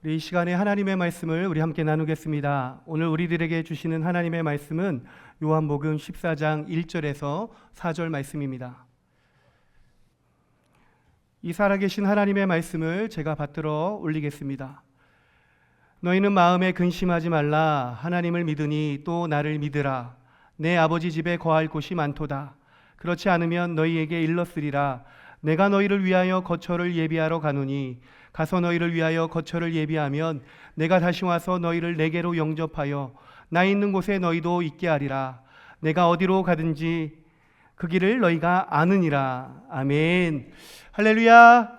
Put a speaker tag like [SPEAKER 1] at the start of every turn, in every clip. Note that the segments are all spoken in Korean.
[SPEAKER 1] 우리 이 시간에 하나님의 말씀을 우리 함께 나누겠습니다. 오늘 우리들에게 주시는 하나님의 말씀은 요한복음 14장 1절에서 4절 말씀입니다. 이 살아계신 하나님의 말씀을 제가 받들어 올리겠습니다. 너희는 마음에 근심하지 말라. 하나님을 믿으니 또 나를 믿으라. 내 아버지 집에 거할 곳이 많도다. 그렇지 않으면 너희에게 일렀으리라. 내가 너희를 위하여 거처를 예비하러 가노니 가서 너희를 위하여 거처를 예비하면 내가 다시 와서 너희를 내게로 영접하여 나 있는 곳에 너희도 있게 하리라. 내가 어디로 가든지 그 길을 너희가 아느니라. 아멘. 할렐루야.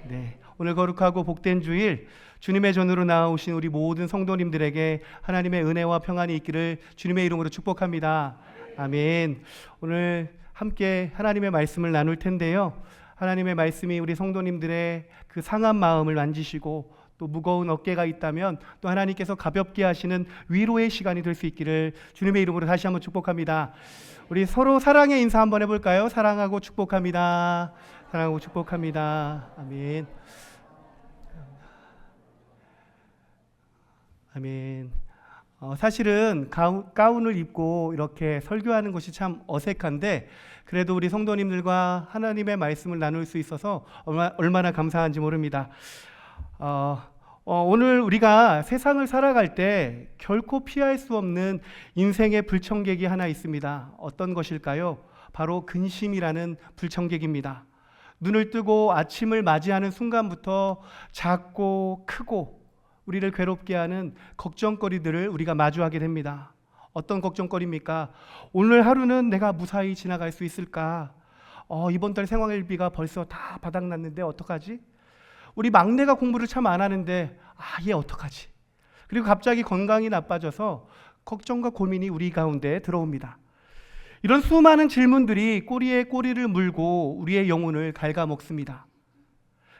[SPEAKER 1] 네, 오늘 거룩하고 복된 주일, 주님의 전으로 나아오신 우리 모든 성도님들에게 하나님의 은혜와 평안이 있기를 주님의 이름으로 축복합니다. 아멘. 오늘 함께 하나님의 말씀을 나눌 텐데요, 하나님의 말씀이 우리 성도님들의 그 상한 마음을 만지시고 또 무거운 어깨가 있다면 또 하나님께서 가볍게 하시는 위로의 시간이 될 수 있기를 주님의 이름으로 다시 한번 축복합니다. 우리 서로 사랑의 인사 한번 해볼까요? 사랑하고 축복합니다. 사랑하고 축복합니다. 아멘. 아멘. 사실은 가운을 입고 이렇게 설교하는 것이 참 어색한데, 그래도 우리 성도님들과 하나님의 말씀을 나눌 수 있어서 얼마나 감사한지 모릅니다. 오늘 우리가 세상을 살아갈 때 결코 피할 수 없는 인생의 불청객이 하나 있습니다. 어떤 것일까요? 바로 근심이라는 불청객입니다. 눈을 뜨고 아침을 맞이하는 순간부터 작고 크고 우리를 괴롭게 하는 걱정거리들을 우리가 마주하게 됩니다. 어떤 걱정거리입니까? 오늘 하루는 내가 무사히 지나갈 수 있을까? 이번 달 생활비가 벌써 다 바닥났는데 어떡하지? 우리 막내가 공부를 참 안 하는데 얘 어떡하지? 그리고 갑자기 건강이 나빠져서 걱정과 고민이 우리 가운데 들어옵니다. 이런 수많은 질문들이 꼬리에 꼬리를 물고 우리의 영혼을 갉아먹습니다.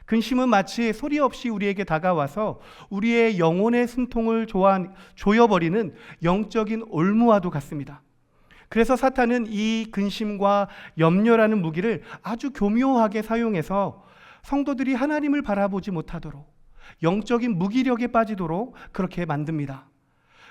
[SPEAKER 1] 근심은 마치 소리 없이 우리에게 다가와서 우리의 영혼의 숨통을 조여버리는 영적인 올무와도 같습니다. 그래서 사탄은 이 근심과 염려라는 무기를 아주 교묘하게 사용해서 성도들이 하나님을 바라보지 못하도록, 영적인 무기력에 빠지도록 그렇게 만듭니다.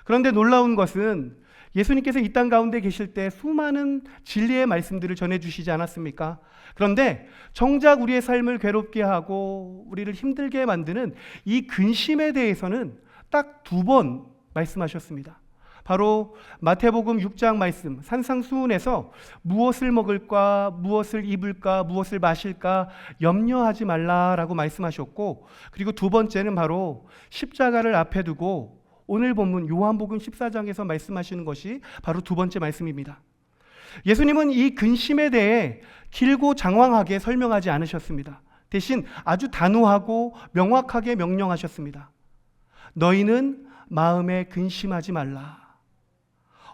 [SPEAKER 1] 그런데 놀라운 것은 예수님께서 이 땅 가운데 계실 때 수많은 진리의 말씀들을 전해주시지 않았습니까? 그런데 정작 우리의 삶을 괴롭게 하고 우리를 힘들게 만드는 이 근심에 대해서는 딱 2번 말씀하셨습니다. 바로 마태복음 6장 말씀, 산상수훈에서 무엇을 먹을까, 무엇을 입을까, 무엇을 마실까 염려하지 말라라고 말씀하셨고, 그리고 2번째는 바로 십자가를 앞에 두고 오늘 본문 요한복음 14장에서 말씀하시는 것이 바로 2번째 말씀입니다. 예수님은 이 근심에 대해 길고 장황하게 설명하지 않으셨습니다. 대신 아주 단호하고 명확하게 명령하셨습니다. 너희는 마음에 근심하지 말라.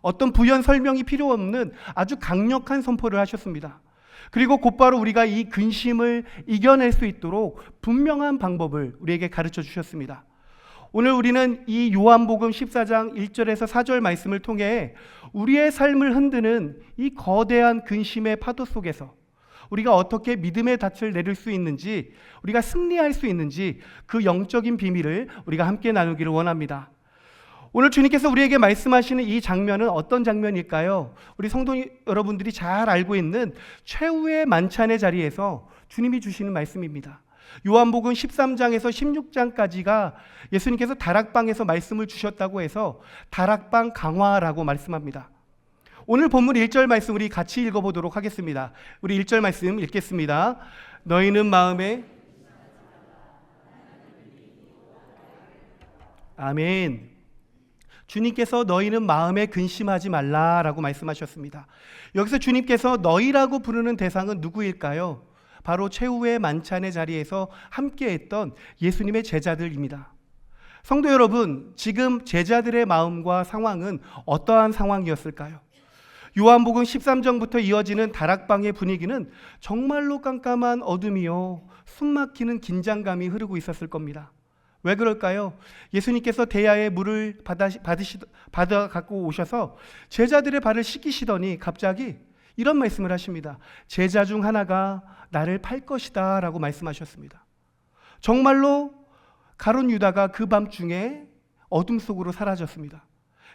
[SPEAKER 1] 어떤 부연 설명이 필요 없는 아주 강력한 선포를 하셨습니다. 그리고 곧바로 우리가 이 근심을 이겨낼 수 있도록 분명한 방법을 우리에게 가르쳐 주셨습니다. 오늘 우리는 이 요한복음 14장 1절에서 4절 말씀을 통해 우리의 삶을 흔드는 이 거대한 근심의 파도 속에서 우리가 어떻게 믿음의 닻을 내릴 수 있는지, 우리가 승리할 수 있는지 그 영적인 비밀을 우리가 함께 나누기를 원합니다. 오늘 주님께서 우리에게 말씀하시는 이 장면은 어떤 장면일까요? 우리 성도 여러분들이 잘 알고 있는 최후의 만찬의 자리에서 주님이 주시는 말씀입니다. 요한복음 13장에서 16장까지가 예수님께서 다락방에서 말씀을 주셨다고 해서 다락방 강화라고 말씀합니다. 오늘 본문 1절 말씀 우리 같이 읽어보도록 하겠습니다. 우리 1절 말씀 읽겠습니다. 너희는 마음에 아멘. 주님께서 너희는 마음에 근심하지 말라라고 말씀하셨습니다. 여기서 주님께서 너희라고 부르는 대상은 누구일까요? 바로 최후의 만찬의 자리에서 함께했던 예수님의 제자들입니다. 성도 여러분, 지금 제자들의 마음과 상황은 어떠한 상황이었을까요? 요한복음 13장부터 이어지는 다락방의 분위기는 정말로 깜깜한 어둠이요, 숨막히는 긴장감이 흐르고 있었을 겁니다. 왜 그럴까요? 예수님께서 대야에 물을 받아 갖고 오셔서 제자들의 발을 씻기시더니 갑자기 이런 말씀을 하십니다. 제자 중 하나가 나를 팔 것이다 라고 말씀하셨습니다. 정말로 가룟 유다가 그 밤중에 어둠 속으로 사라졌습니다.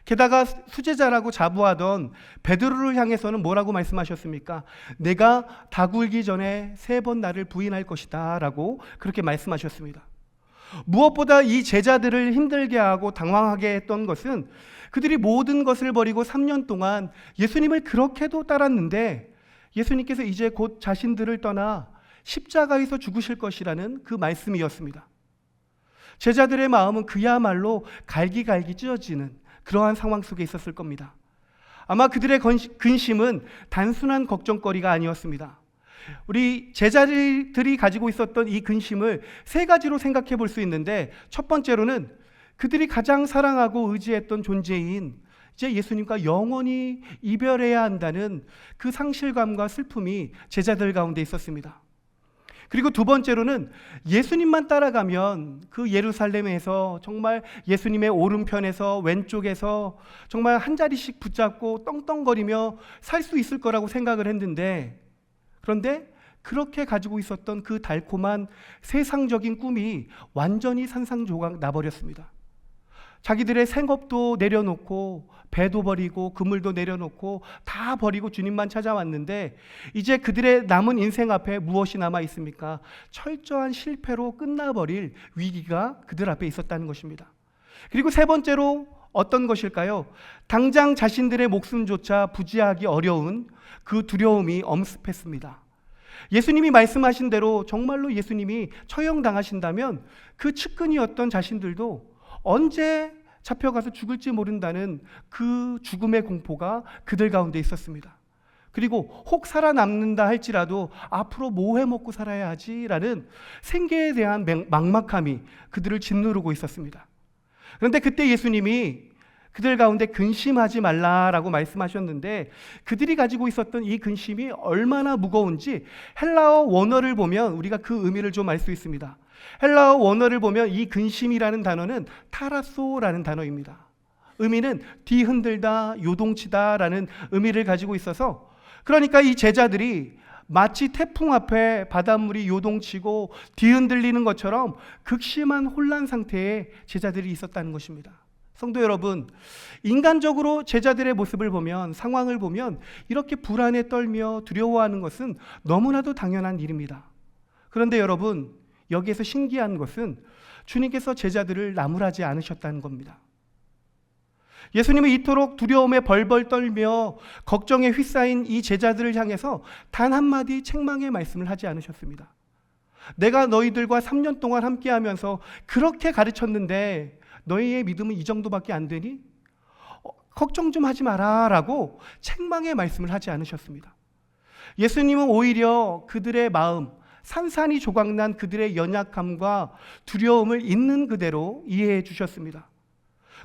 [SPEAKER 1] 게다가 수제자라고 자부하던 베드로를 향해서는 뭐라고 말씀하셨습니까? 내가 다굴기 전에 3번 나를 부인할 것이다 라고 그렇게 말씀하셨습니다. 무엇보다 이 제자들을 힘들게 하고 당황하게 했던 것은 그들이 모든 것을 버리고 3년 동안 예수님을 그렇게도 따랐는데 예수님께서 이제 곧 자신들을 떠나 십자가에서 죽으실 것이라는 그 말씀이었습니다. 제자들의 마음은 그야말로 갈기갈기 찢어지는 그러한 상황 속에 있었을 겁니다. 아마 그들의 근심은 단순한 걱정거리가 아니었습니다. 우리 제자들이 가지고 있었던 이 근심을 3가지로 생각해 볼 수 있는데, 첫 번째로는 그들이 가장 사랑하고 의지했던 존재인 이제 예수님과 영원히 이별해야 한다는 그 상실감과 슬픔이 제자들 가운데 있었습니다. 그리고 두 번째로는 예수님만 따라가면 그 예루살렘에서 정말 예수님의 오른편에서 왼쪽에서 정말 한 자리씩 붙잡고 떵떵거리며 살 수 있을 거라고 생각을 했는데, 그런데 그렇게 가지고 있었던 그 달콤한 세상적인 꿈이 완전히 산산조각 나버렸습니다. 자기들의 생업도 내려놓고 배도 버리고 그물도 내려놓고 다 버리고 주님만 찾아왔는데 이제 그들의 남은 인생 앞에 무엇이 남아 있습니까? 철저한 실패로 끝나버릴 위기가 그들 앞에 있었다는 것입니다. 그리고 3번째로 어떤 것일까요? 당장 자신들의 목숨조차 부지하기 어려운 그 두려움이 엄습했습니다. 예수님이 말씀하신 대로 정말로 예수님이 처형당하신다면 그 측근이었던 자신들도 언제 잡혀가서 죽을지 모른다는 그 죽음의 공포가 그들 가운데 있었습니다. 그리고 혹 살아남는다 할지라도 앞으로 뭐 해먹고 살아야 하지라는 생계에 대한 막막함이 그들을 짓누르고 있었습니다. 그런데 그때 예수님이 그들 가운데 근심하지 말라라고 말씀하셨는데, 그들이 가지고 있었던 이 근심이 얼마나 무거운지 헬라어 원어를 보면 우리가 그 의미를 좀 알 수 있습니다. 헬라어 원어를 보면 이 근심이라는 단어는 타라소라는 단어입니다. 의미는 뒤흔들다, 요동치다 라는 의미를 가지고 있어서, 그러니까 이 제자들이 마치 태풍 앞에 바닷물이 요동치고 뒤흔들리는 것처럼 극심한 혼란 상태에 제자들이 있었다는 것입니다. 성도 여러분, 인간적으로 제자들의 모습을 보면, 상황을 보면 이렇게 불안에 떨며 두려워하는 것은 너무나도 당연한 일입니다. 그런데 여러분, 여기에서 신기한 것은 주님께서 제자들을 나무라지 않으셨다는 겁니다. 예수님은 이토록 두려움에 벌벌 떨며 걱정에 휩싸인 이 제자들을 향해서 단 한마디 책망의 말씀을 하지 않으셨습니다. 내가 너희들과 3년 동안 함께하면서 그렇게 가르쳤는데 너희의 믿음은 이 정도밖에 안 되니? 걱정 좀 하지 마라 라고 책망의 말씀을 하지 않으셨습니다. 예수님은 오히려 그들의 마음, 산산이 조각난 그들의 연약함과 두려움을 있는 그대로 이해해 주셨습니다.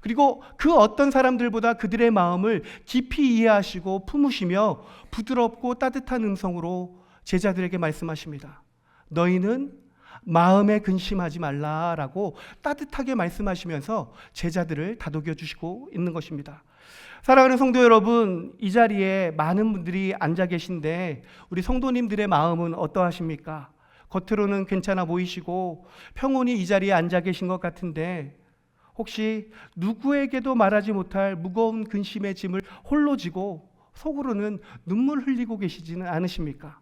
[SPEAKER 1] 그리고 그 어떤 사람들보다 그들의 마음을 깊이 이해하시고 품으시며 부드럽고 따뜻한 음성으로 제자들에게 말씀하십니다. 너희는 마음에 근심하지 말라라고 따뜻하게 말씀하시면서 제자들을 다독여 주시고 있는 것입니다. 사랑하는 성도 여러분, 이 자리에 많은 분들이 앉아 계신데 우리 성도님들의 마음은 어떠하십니까? 겉으로는 괜찮아 보이시고 평온히 이 자리에 앉아 계신 것 같은데 혹시 누구에게도 말하지 못할 무거운 근심의 짐을 홀로 지고 속으로는 눈물 흘리고 계시지는 않으십니까?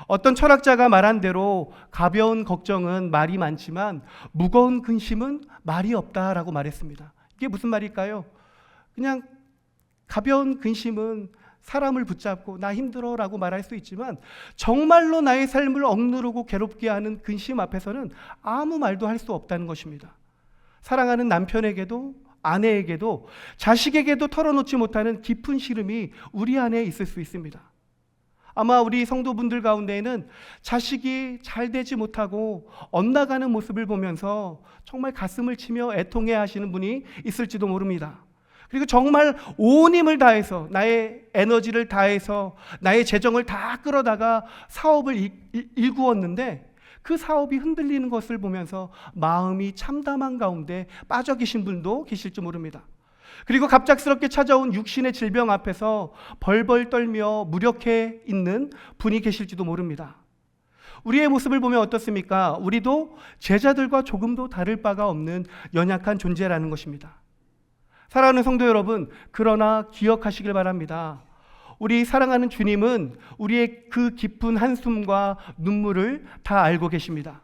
[SPEAKER 1] 어떤 철학자가 말한 대로 가벼운 걱정은 말이 많지만 무거운 근심은 말이 없다라고 말했습니다. 이게 무슨 말일까요? 그냥 가벼운 근심은 사람을 붙잡고 나 힘들어 라고 말할 수 있지만 정말로 나의 삶을 억누르고 괴롭게 하는 근심 앞에서는 아무 말도 할 수 없다는 것입니다. 사랑하는 남편에게도 아내에게도 자식에게도 털어놓지 못하는 깊은 시름이 우리 안에 있을 수 있습니다. 아마 우리 성도분들 가운데에는 자식이 잘 되지 못하고 엇나가는 모습을 보면서 정말 가슴을 치며 애통해 하시는 분이 있을지도 모릅니다. 그리고 정말 온 힘을 다해서 나의 에너지를 다해서 나의 재정을 다 끌어다가 사업을 일구었는데 그 사업이 흔들리는 것을 보면서 마음이 참담한 가운데 빠져 계신 분도 계실지 모릅니다. 그리고 갑작스럽게 찾아온 육신의 질병 앞에서 벌벌 떨며 무력해 있는 분이 계실지도 모릅니다. 우리의 모습을 보면 어떻습니까? 우리도 제자들과 조금도 다를 바가 없는 연약한 존재라는 것입니다. 사랑하는 성도 여러분, 그러나 기억하시길 바랍니다. 우리 사랑하는 주님은 우리의 그 깊은 한숨과 눈물을 다 알고 계십니다.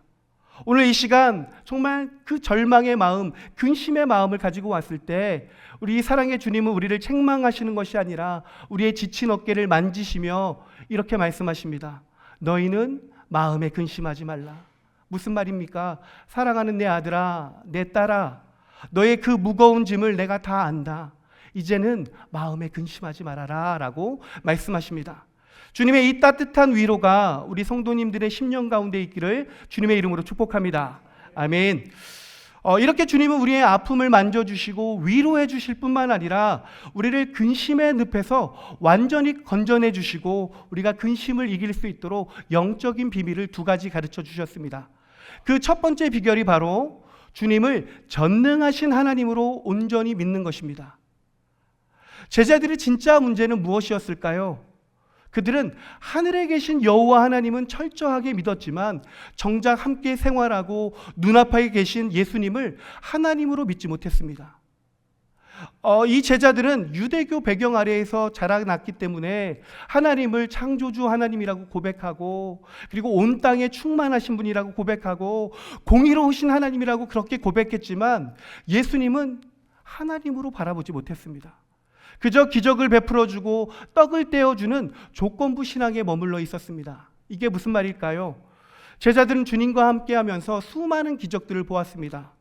[SPEAKER 1] 오늘 이 시간 정말 그 절망의 마음, 근심의 마음을 가지고 왔을 때 우리 사랑의 주님은 우리를 책망하시는 것이 아니라 우리의 지친 어깨를 만지시며 이렇게 말씀하십니다. 너희는 마음에 근심하지 말라. 무슨 말입니까? 사랑하는 내 아들아, 내 딸아, 너의 그 무거운 짐을 내가 다 안다. 이제는 마음에 근심하지 말아라 라고 말씀하십니다. 주님의 이 따뜻한 위로가 우리 성도님들의 심령 가운데 있기를 주님의 이름으로 축복합니다. 아멘. 이렇게 주님은 우리의 아픔을 만져주시고 위로해 주실 뿐만 아니라 우리를 근심의 늪에서 완전히 건져내 주시고 우리가 근심을 이길 수 있도록 영적인 비밀을 두 가지 가르쳐 주셨습니다. 그 첫 번째 비결이 바로 주님을 전능하신 하나님으로 온전히 믿는 것입니다. 제자들의 진짜 문제는 무엇이었을까요? 그들은 하늘에 계신 여호와 하나님은 철저하게 믿었지만 정작 함께 생활하고 눈앞에 계신 예수님을 하나님으로 믿지 못했습니다. 이 제자들은 유대교 배경 아래에서 자라났기 때문에 하나님을 창조주 하나님이라고 고백하고 그리고 온 땅에 충만하신 분이라고 고백하고 공의로우신 하나님이라고 그렇게 고백했지만 예수님은 하나님으로 바라보지 못했습니다. 그저 기적을 베풀어주고 떡을 떼어주는 조건부 신앙에 머물러 있었습니다. 이게 무슨 말일까요? 제자들은 주님과 함께하면서 수많은 기적들을 보았습니다.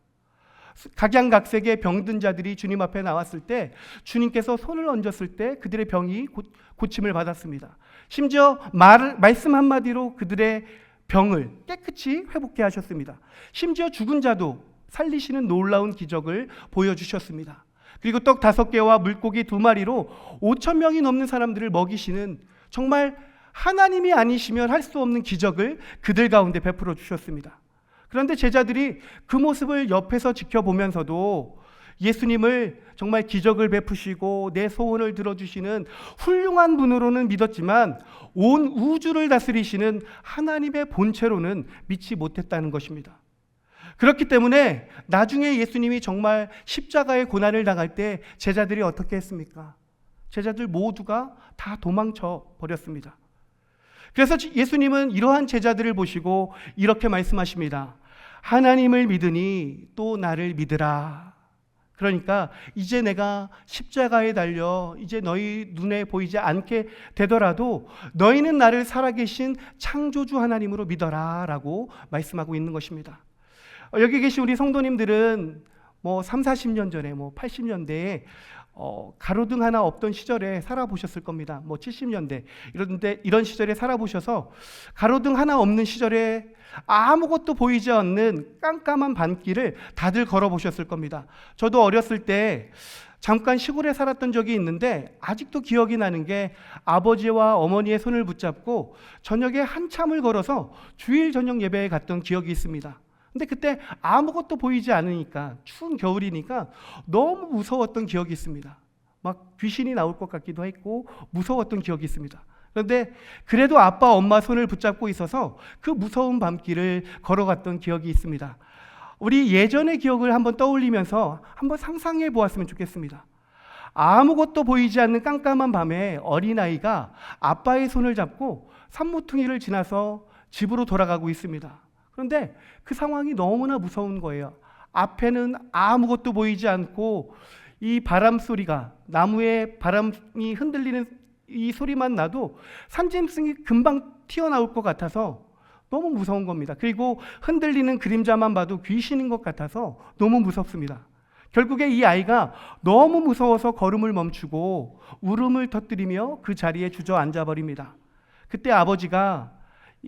[SPEAKER 1] 각양각색의 병든 자들이 주님 앞에 나왔을 때 주님께서 손을 얹었을 때 그들의 병이 고침을 받았습니다. 심지어 말씀 한마디로 그들의 병을 깨끗이 회복케 하셨습니다. 심지어 죽은 자도 살리시는 놀라운 기적을 보여주셨습니다. 그리고 떡 5개와 물고기 2마리로 5,000명이 넘는 사람들을 먹이시는 정말 하나님이 아니시면 할 수 없는 기적을 그들 가운데 베풀어 주셨습니다. 그런데 제자들이 그 모습을 옆에서 지켜보면서도 예수님을 정말 기적을 베푸시고 내 소원을 들어주시는 훌륭한 분으로는 믿었지만 온 우주를 다스리시는 하나님의 본체로는 믿지 못했다는 것입니다. 그렇기 때문에 나중에 예수님이 정말 십자가의 고난을 당할 때 제자들이 어떻게 했습니까? 제자들 모두가 다 도망쳐 버렸습니다. 그래서 예수님은 이러한 제자들을 보시고 이렇게 말씀하십니다. 하나님을 믿으니 또 나를 믿으라. 그러니까 이제 내가 십자가에 달려 이제 너희 눈에 보이지 않게 되더라도 너희는 나를 살아계신 창조주 하나님으로 믿어라 라고 말씀하고 있는 것입니다. 여기 계신 우리 성도님들은 3, 40년 전에 80년대에 가로등 하나 없던 시절에 살아보셨을 겁니다. 70년대 이런 시절에 살아보셔서 가로등 하나 없는 시절에 아무것도 보이지 않는 깜깜한 밤길을 다들 걸어보셨을 겁니다. 저도 어렸을 때 잠깐 시골에 살았던 적이 있는데 아직도 기억이 나는 게 아버지와 어머니의 손을 붙잡고 저녁에 한참을 걸어서 주일 저녁 예배에 갔던 기억이 있습니다. 근데 그때 아무것도 보이지 않으니까 추운 겨울이니까 너무 무서웠던 기억이 있습니다. 막 귀신이 나올 것 같기도 했고 무서웠던 기억이 있습니다. 그런데 그래도 아빠 엄마 손을 붙잡고 있어서 그 무서운 밤길을 걸어갔던 기억이 있습니다. 우리 예전의 기억을 한번 떠올리면서 한번 상상해 보았으면 좋겠습니다. 아무것도 보이지 않는 깜깜한 밤에 어린아이가 아빠의 손을 잡고 산모퉁이를 지나서 집으로 돌아가고 있습니다. 그런데 그 상황이 너무나 무서운 거예요. 앞에는 아무것도 보이지 않고 이 바람 소리가 나무에 바람이 흔들리는 이 소리만 나도 산짐승이 금방 튀어나올 것 같아서 너무 무서운 겁니다. 그리고 흔들리는 그림자만 봐도 귀신인 것 같아서 너무 무섭습니다. 결국에 이 아이가 너무 무서워서 걸음을 멈추고 울음을 터뜨리며 그 자리에 주저앉아 버립니다. 그때 아버지가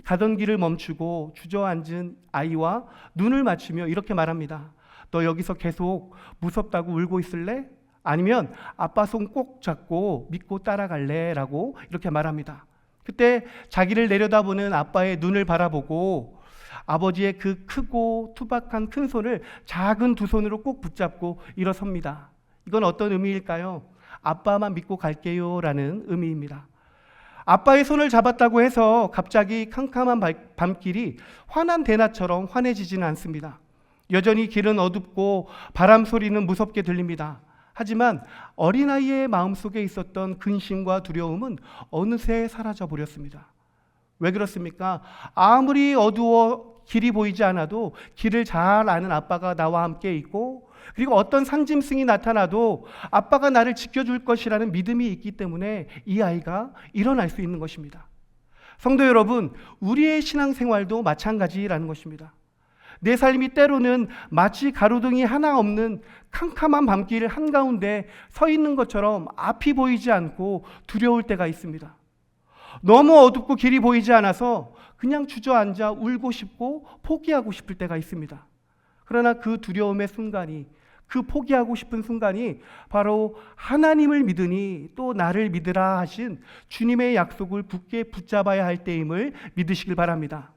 [SPEAKER 1] 가던 길을 멈추고 주저앉은 아이와 눈을 맞추며 이렇게 말합니다. 너 여기서 계속 무섭다고 울고 있을래? 아니면 아빠 손 꼭 잡고 믿고 따라갈래? 라고 이렇게 말합니다. 그때 자기를 내려다보는 아빠의 눈을 바라보고 아버지의 그 크고 투박한 큰 손을 작은 두 손으로 꼭 붙잡고 일어섭니다. 이건 어떤 의미일까요? 아빠만 믿고 갈게요 라는 의미입니다. 아빠의 손을 잡았다고 해서 갑자기 캄캄한 밤길이 환한 대낮처럼 환해지지는 않습니다. 여전히 길은 어둡고 바람 소리는 무섭게 들립니다. 하지만 어린아이의 마음속에 있었던 근심과 두려움은 어느새 사라져 버렸습니다. 왜 그렇습니까? 아무리 어두워 길이 보이지 않아도 길을 잘 아는 아빠가 나와 함께 있고, 그리고 어떤 상짐승이 나타나도 아빠가 나를 지켜줄 것이라는 믿음이 있기 때문에 이 아이가 일어날 수 있는 것입니다. 성도 여러분, 우리의 신앙생활도 마찬가지라는 것입니다. 내 삶이 때로는 마치 가로등이 하나 없는 캄캄한 밤길 한가운데 서 있는 것처럼 앞이 보이지 않고 두려울 때가 있습니다. 너무 어둡고 길이 보이지 않아서 그냥 주저앉아 울고 싶고 포기하고 싶을 때가 있습니다. 그러나 그 두려움의 순간이, 그 포기하고 싶은 순간이 바로 하나님을 믿으니 또 나를 믿으라 하신 주님의 약속을 굳게 붙잡아야 할 때임을 믿으시길 바랍니다.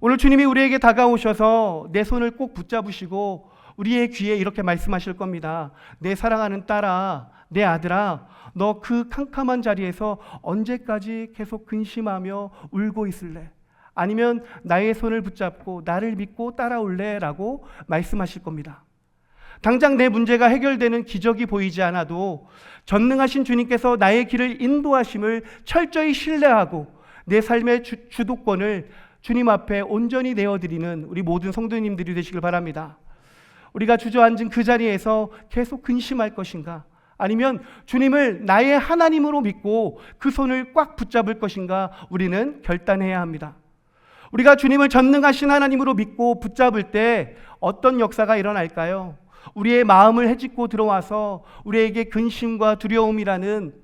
[SPEAKER 1] 오늘 주님이 우리에게 다가오셔서 내 손을 꼭 붙잡으시고 우리의 귀에 이렇게 말씀하실 겁니다. 내 사랑하는 딸아, 내 아들아, 너 그 캄캄한 자리에서 언제까지 계속 근심하며 울고 있을래? 아니면 나의 손을 붙잡고 나를 믿고 따라올래? 라고 말씀하실 겁니다. 당장 내 문제가 해결되는 기적이 보이지 않아도 전능하신 주님께서 나의 길을 인도하심을 철저히 신뢰하고 내 삶의 주도권을 주님 앞에 온전히 내어드리는 우리 모든 성도님들이 되시길 바랍니다. 우리가 주저앉은 그 자리에서 계속 근심할 것인가? 아니면 주님을 나의 하나님으로 믿고 그 손을 꽉 붙잡을 것인가? 우리는 결단해야 합니다. 우리가 주님을 전능하신 하나님으로 믿고 붙잡을 때 어떤 역사가 일어날까요? 우리의 마음을 헤집고 들어와서 우리에게 근심과 두려움이라는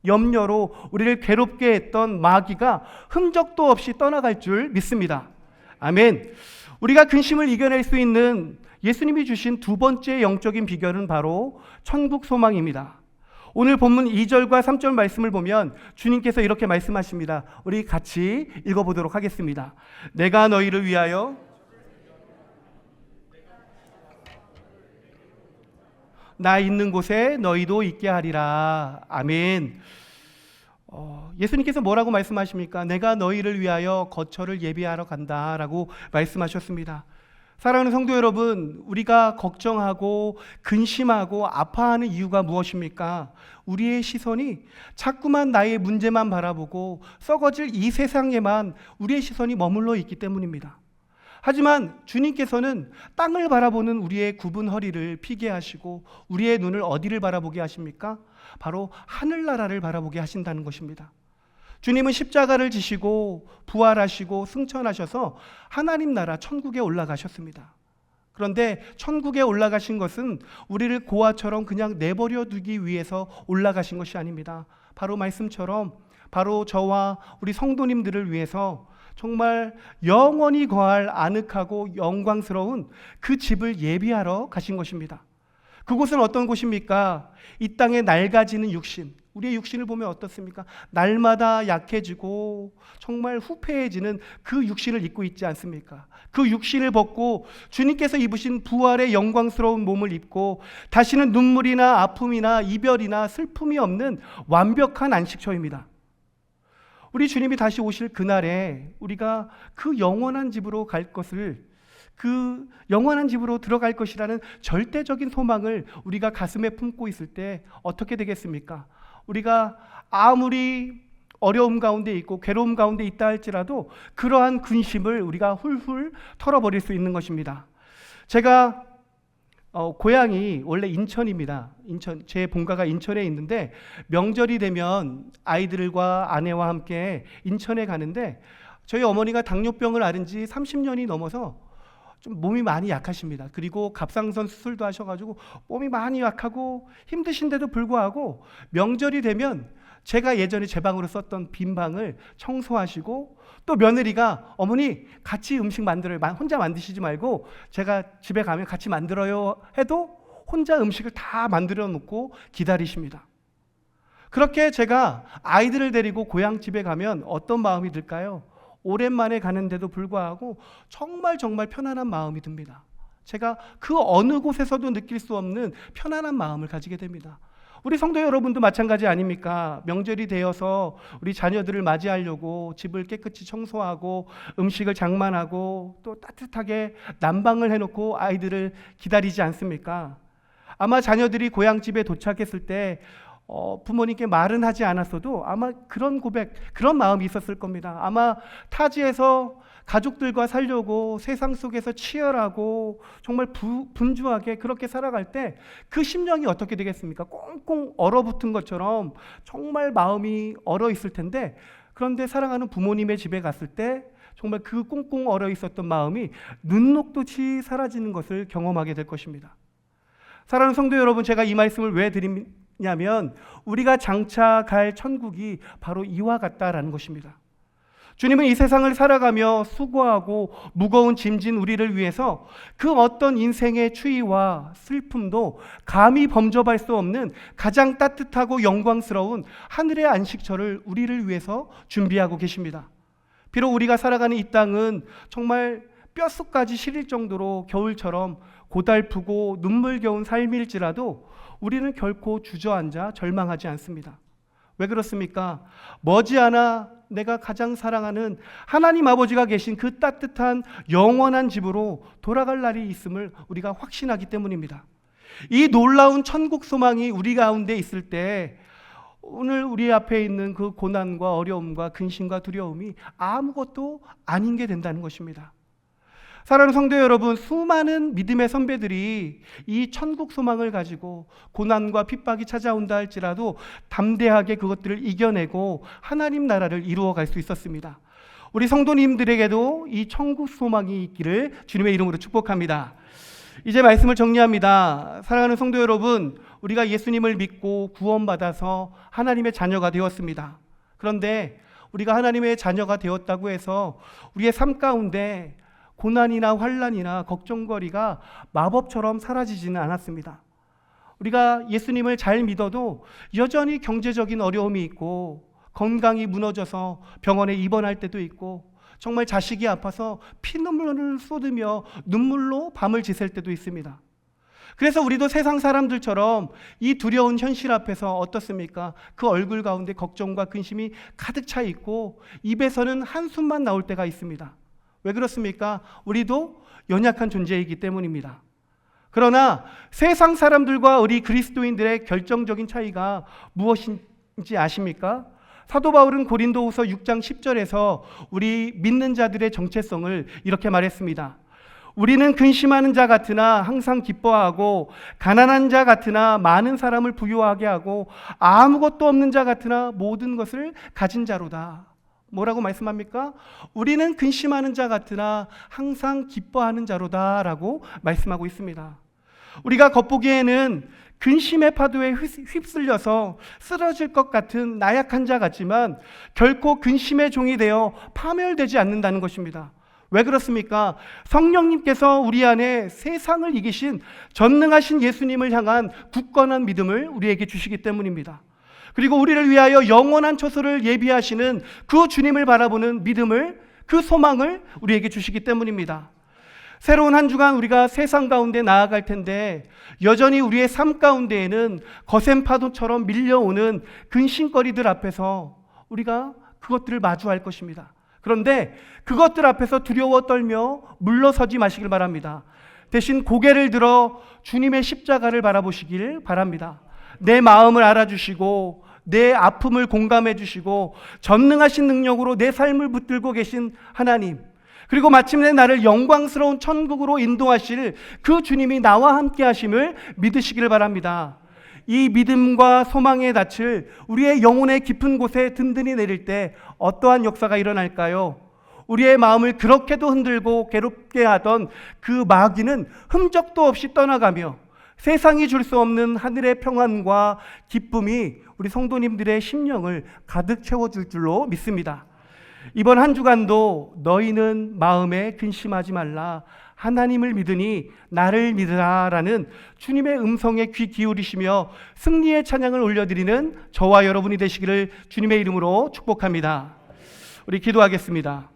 [SPEAKER 1] 염려로 우리를 괴롭게 했던 마귀가 흔적도 없이 떠나갈 줄 믿습니다. 아멘. 우리가 근심을 이겨낼 수 있는 예수님이 주신 두 번째 영적인 비결은 바로 천국 소망입니다. 오늘 본문 2절과 3절 말씀을 보면 주님께서 이렇게 말씀하십니다. 우리 같이 읽어보도록 하겠습니다. 내가 너희를 위하여 나 있는 곳에 너희도 있게 하리라. 아멘. 예수님께서 뭐라고 말씀하십니까? 내가 너희를 위하여 거처를 예비하러 간다라고 말씀하셨습니다. 사랑하는 성도 여러분, 우리가 걱정하고 근심하고 아파하는 이유가 무엇입니까? 우리의 시선이 자꾸만 나의 문제만 바라보고 썩어질 이 세상에만 우리의 시선이 머물러 있기 때문입니다. 하지만 주님께서는 땅을 바라보는 우리의 굽은 허리를 피게 하시고 우리의 눈을 어디를 바라보게 하십니까? 바로 하늘나라를 바라보게 하신다는 것입니다. 주님은 십자가를 지시고 부활하시고 승천하셔서 하나님 나라 천국에 올라가셨습니다. 그런데 천국에 올라가신 것은 우리를 고아처럼 그냥 내버려 두기 위해서 올라가신 것이 아닙니다. 바로 말씀처럼 바로 저와 우리 성도님들을 위해서 정말 영원히 거할 아늑하고 영광스러운 그 집을 예비하러 가신 것입니다. 그곳은 어떤 곳입니까? 이 땅에 낡아지는 육신, 우리의 육신을 보면 어떻습니까? 날마다 약해지고 정말 후패해지는 그 육신을 입고 있지 않습니까? 그 육신을 벗고 주님께서 입으신 부활의 영광스러운 몸을 입고 다시는 눈물이나 아픔이나 이별이나 슬픔이 없는 완벽한 안식처입니다. 우리 주님이 다시 오실 그날에 우리가 그 영원한 집으로 갈 것을, 그 영원한 집으로 들어갈 것이라는 절대적인 소망을 우리가 가슴에 품고 있을 때 어떻게 되겠습니까? 우리가 아무리 어려움 가운데 있고 괴로움 가운데 있다 할지라도 그러한 근심을 우리가 훌훌 털어버릴 수 있는 것입니다. 제가 고향이 원래 인천입니다. 인천, 제 본가가 인천에 있는데 명절이 되면 아이들과 아내와 함께 인천에 가는데 저희 어머니가 당뇨병을 앓은 지 30년이 넘어서 좀 몸이 많이 약하십니다. 그리고 갑상선 수술도 하셔가지고 몸이 많이 약하고 힘드신데도 불구하고 명절이 되면 제가 예전에 제 방으로 썼던 빈 방을 청소하시고 또 며느리가 어머니 같이 음식 만들어요. 혼자 만드시지 말고 제가 집에 가면 같이 만들어요 해도 혼자 음식을 다 만들어 놓고 기다리십니다. 그렇게 제가 아이들을 데리고 고향집에 가면 어떤 마음이 들까요? 오랜만에 가는데도 불구하고 정말 편안한 마음이 듭니다. 제가 그 어느 곳에서도 느낄 수 없는 편안한 마음을 가지게 됩니다. 우리 성도 여러분도 마찬가지 아닙니까? 명절이 되어서 우리 자녀들을 맞이하려고 집을 깨끗이 청소하고 음식을 장만하고 또 따뜻하게 난방을 해놓고 아이들을 기다리지 않습니까? 아마 자녀들이 고향집에 도착했을 때 부모님께 말은 하지 않았어도 아마 그런 고백, 그런 마음이 있었을 겁니다. 아마 타지에서 가족들과 살려고 세상 속에서 치열하고 정말 분주하게 그렇게 살아갈 때 그 심령이 어떻게 되겠습니까? 꽁꽁 얼어붙은 것처럼 정말 마음이 얼어 있을 텐데, 그런데 사랑하는 부모님의 집에 갔을 때 정말 그 꽁꽁 얼어 있었던 마음이 눈 녹듯이 사라지는 것을 경험하게 될 것입니다. 사랑하는 성도 여러분, 제가 이 말씀을 왜 드리냐면 우리가 장차 갈 천국이 바로 이와 같다라는 것입니다. 주님은 이 세상을 살아가며 수고하고 무거운 짐진 우리를 위해서 그 어떤 인생의 추위와 슬픔도 감히 범접할 수 없는 가장 따뜻하고 영광스러운 하늘의 안식처를 우리를 위해서 준비하고 계십니다. 비록 우리가 살아가는 이 땅은 정말 뼛속까지 시릴 정도로 겨울처럼 고달프고 눈물겨운 삶일지라도 우리는 결코 주저앉아 절망하지 않습니다. 왜 그렇습니까? 머지않아 내가 가장 사랑하는 하나님 아버지가 계신 그 따뜻한 영원한 집으로 돌아갈 날이 있음을 우리가 확신하기 때문입니다. 이 놀라운 천국 소망이 우리 가운데 있을 때 오늘 우리 앞에 있는 그 고난과 어려움과 근심과 두려움이 아무것도 아닌 게 된다는 것입니다. 사랑하는 성도 여러분, 수많은 믿음의 선배들이 이 천국 소망을 가지고 고난과 핍박이 찾아온다 할지라도 담대하게 그것들을 이겨내고 하나님 나라를 이루어갈 수 있었습니다. 우리 성도님들에게도 이 천국 소망이 있기를 주님의 이름으로 축복합니다. 이제 말씀을 정리합니다. 사랑하는 성도 여러분, 우리가 예수님을 믿고 구원받아서 하나님의 자녀가 되었습니다. 그런데 우리가 하나님의 자녀가 되었다고 해서 우리의 삶 가운데 고난이나 환난이나 걱정거리가 마법처럼 사라지지는 않았습니다. 우리가 예수님을 잘 믿어도 여전히 경제적인 어려움이 있고 건강이 무너져서 병원에 입원할 때도 있고 정말 자식이 아파서 피눈물을 쏟으며 눈물로 밤을 지샐 때도 있습니다. 그래서 우리도 세상 사람들처럼 이 두려운 현실 앞에서 어떻습니까? 그 얼굴 가운데 걱정과 근심이 가득 차 있고 입에서는 한숨만 나올 때가 있습니다. 왜 그렇습니까? 우리도 연약한 존재이기 때문입니다. 그러나 세상 사람들과 우리 그리스도인들의 결정적인 차이가 무엇인지 아십니까? 사도 바울은 고린도후서 6장 10절에서 우리 믿는 자들의 정체성을 이렇게 말했습니다. 우리는 근심하는 자 같으나 항상 기뻐하고 가난한 자 같으나 많은 사람을 부유하게 하고 아무것도 없는 자 같으나 모든 것을 가진 자로다. 뭐라고 말씀합니까? 우리는 근심하는 자 같으나 항상 기뻐하는 자로다 라고 말씀하고 있습니다. 우리가 겉보기에는 근심의 파도에 휩쓸려서 쓰러질 것 같은 나약한 자 같지만 결코 근심의 종이 되어 파멸되지 않는다는 것입니다. 왜 그렇습니까? 성령님께서 우리 안에 세상을 이기신 전능하신 예수님을 향한 굳건한 믿음을 우리에게 주시기 때문입니다. 그리고 우리를 위하여 영원한 처소를 예비하시는 그 주님을 바라보는 믿음을, 그 소망을 우리에게 주시기 때문입니다. 새로운 한 주간 우리가 세상 가운데 나아갈 텐데 여전히 우리의 삶 가운데에는 거센 파도처럼 밀려오는 근심거리들 앞에서 우리가 그것들을 마주할 것입니다. 그런데 그것들 앞에서 두려워 떨며 물러서지 마시길 바랍니다. 대신 고개를 들어 주님의 십자가를 바라보시길 바랍니다. 내 마음을 알아주시고 내 아픔을 공감해 주시고 전능하신 능력으로 내 삶을 붙들고 계신 하나님, 그리고 마침내 나를 영광스러운 천국으로 인도하실 그 주님이 나와 함께 하심을 믿으시길 바랍니다. 이 믿음과 소망의 닻을 우리의 영혼의 깊은 곳에 든든히 내릴 때 어떠한 역사가 일어날까요? 우리의 마음을 그렇게도 흔들고 괴롭게 하던 그 마귀는 흔적도 없이 떠나가며 세상이 줄 수 없는 하늘의 평안과 기쁨이 우리 성도님들의 심령을 가득 채워줄 줄로 믿습니다. 이번 한 주간도 너희는 마음에 근심하지 말라, 하나님을 믿으니 나를 믿으라 라는 주님의 음성에 귀 기울이시며 승리의 찬양을 올려드리는 저와 여러분이 되시기를 주님의 이름으로 축복합니다. 우리 기도하겠습니다.